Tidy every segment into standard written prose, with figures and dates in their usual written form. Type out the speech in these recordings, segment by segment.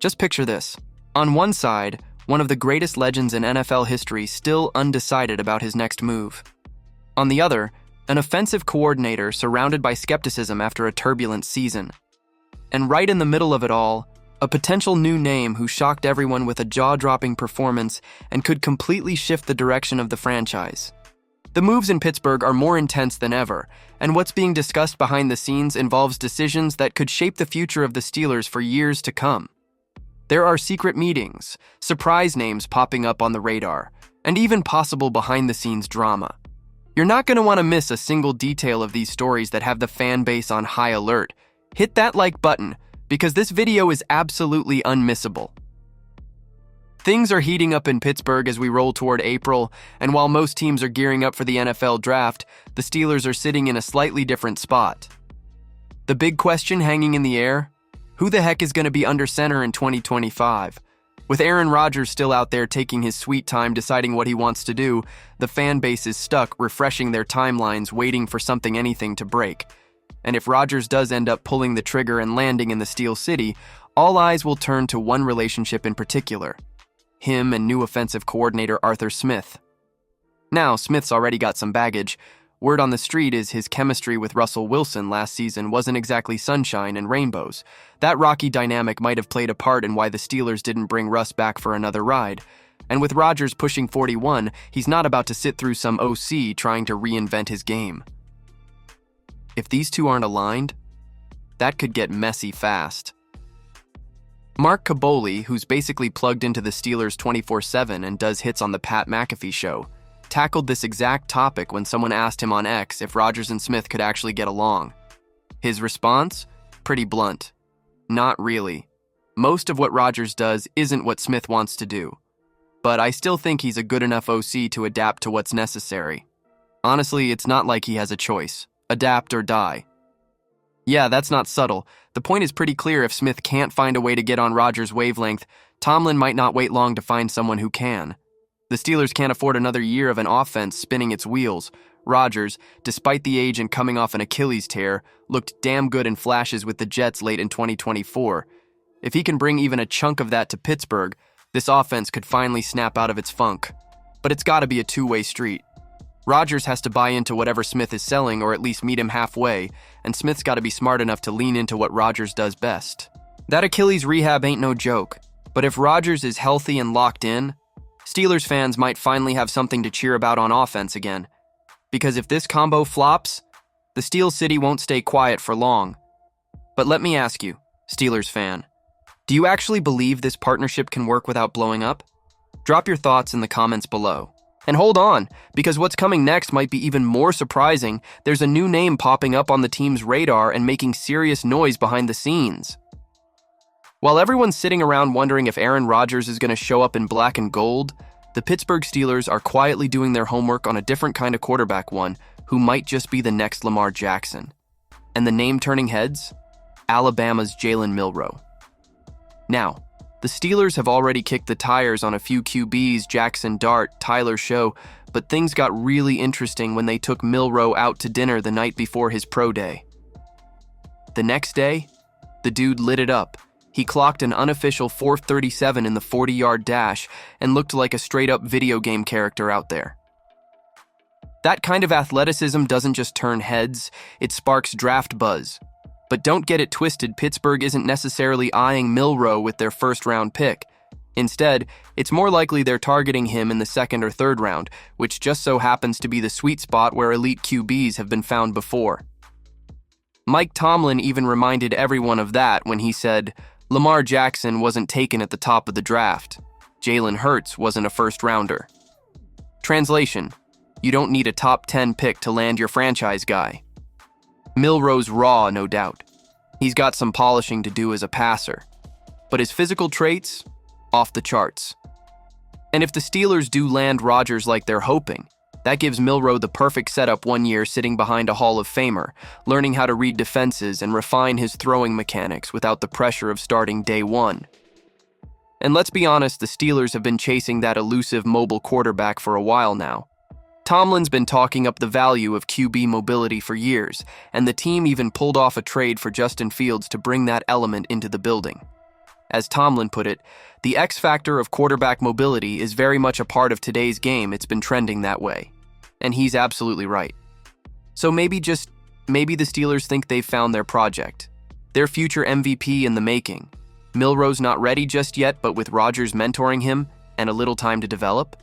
Just picture this. On one side, one of the greatest legends in NFL history still undecided about his next move. On the other, an offensive coordinator surrounded by skepticism after a turbulent season. And right in the middle of it all, a potential new name who shocked everyone with a jaw-dropping performance and could completely shift the direction of the franchise. The moves in Pittsburgh are more intense than ever, and what's being discussed behind the scenes involves decisions that could shape the future of the Steelers for years to come. There are secret meetings, surprise names popping up on the radar, and even possible behind-the-scenes drama. You're not going to want to miss a single detail of these stories that have the fan base on high alert. Hit that like button, because this video is absolutely unmissable. Things are heating up in Pittsburgh as we roll toward April, and while most teams are gearing up for the NFL draft, the Steelers are sitting in a slightly different spot. The big question hanging in the air? Who the heck is going to be under center in 2025? With Aaron Rodgers still out there taking his sweet time deciding what he wants to do, the fan base is stuck refreshing their timelines waiting for anything to break. And if Rodgers does end up pulling the trigger and landing in the Steel City, all eyes will turn to one relationship in particular. Him and new offensive coordinator Arthur Smith. Now, Smith's already got some baggage. Word on the street is his chemistry with Russell Wilson last season wasn't exactly sunshine and rainbows. That rocky dynamic might have played a part in why the Steelers didn't bring Russ back for another ride. And with Rodgers pushing 41, he's not about to sit through some OC trying to reinvent his game. If these two aren't aligned, that could get messy fast. Mark Kaboly, who's basically plugged into the Steelers 24/7 and does hits on the Pat McAfee show, tackled this exact topic when someone asked him on X if Rodgers and Smith could actually get along. His response? Pretty blunt. Not really. Most of what Rodgers does isn't what Smith wants to do. But I still think he's a good enough OC to adapt to what's necessary. Honestly, it's not like he has a choice. Adapt or die. Yeah, that's not subtle. The point is pretty clear. If Smith can't find a way to get on Rodgers' wavelength, Tomlin might not wait long to find someone who can. The Steelers can't afford another year of an offense spinning its wheels. Rodgers, despite the age and coming off an Achilles tear, looked damn good in flashes with the Jets late in 2024. If he can bring even a chunk of that to Pittsburgh, this offense could finally snap out of its funk. But it's got to be a two-way street. Rodgers has to buy into whatever Smith is selling or at least meet him halfway, and Smith's got to be smart enough to lean into what Rodgers does best. That Achilles rehab ain't no joke, but if Rodgers is healthy and locked in, Steelers fans might finally have something to cheer about on offense again. Because if this combo flops, the Steel City won't stay quiet for long. But let me ask you, Steelers fan, do you actually believe this partnership can work without blowing up? Drop your thoughts in the comments below. And hold on, because what's coming next might be even more surprising. There's a new name popping up on the team's radar and making serious noise behind the scenes. While everyone's sitting around wondering if Aaron Rodgers is going to show up in black and gold, the Pittsburgh Steelers are quietly doing their homework on a different kind of quarterback, one who might just be the next Lamar Jackson. And the name turning heads? Alabama's Jaylen Milroe. Now, the Steelers have already kicked the tires on a few QBs, Jackson Dart, Tyler Show, but things got really interesting when they took Milroe out to dinner the night before his pro day. The next day, the dude lit it up. He clocked an unofficial 4:37 in the 40-yard dash and looked like a straight-up video game character out there. That kind of athleticism doesn't just turn heads, it sparks draft buzz. But don't get it twisted, Pittsburgh isn't necessarily eyeing Milroe with their first-round pick. Instead, it's more likely they're targeting him in the second or third round, which just so happens to be the sweet spot where elite QBs have been found before. Mike Tomlin even reminded everyone of that when he said, Lamar Jackson wasn't taken at the top of the draft. Jalen Hurts wasn't a first-rounder. Translation: you don't need a top 10 pick to land your franchise guy. Milroe's raw, no doubt. He's got some polishing to do as a passer. But his physical traits? Off the charts. And if the Steelers do land Rodgers like they're hoping, that gives Milroe the perfect setup 1 year sitting behind a Hall of Famer, learning how to read defenses and refine his throwing mechanics without the pressure of starting day one. And let's be honest, the Steelers have been chasing that elusive mobile quarterback for a while now. Tomlin's been talking up the value of QB mobility for years, and the team even pulled off a trade for Justin Fields to bring that element into the building. As Tomlin put it, the X factor of quarterback mobility is very much a part of today's game. It's been trending that way. And he's absolutely right. So maybe the Steelers think they've found their project, their future MVP in the making. Milroe's not ready just yet, but with Rodgers mentoring him and a little time to develop,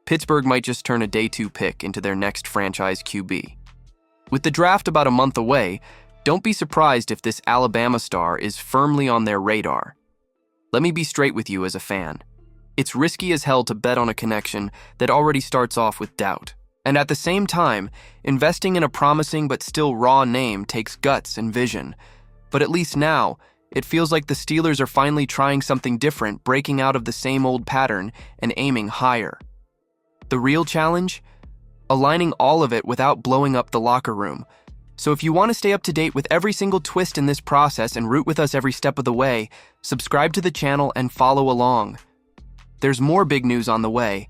Pittsburgh might just turn a day 2 pick into their next franchise QB. With the draft about a month away, don't be surprised if this Alabama star is firmly on their radar. Let me be straight with you as a fan. It's risky as hell to bet on a connection that already starts off with doubt. And at the same time, investing in a promising but still raw name takes guts and vision. But at least now, it feels like the Steelers are finally trying something different, breaking out of the same old pattern and aiming higher. The real challenge? Aligning all of it without blowing up the locker room. So if you want to stay up to date with every single twist in this process and root with us every step of the way, subscribe to the channel and follow along. There's more big news on the way,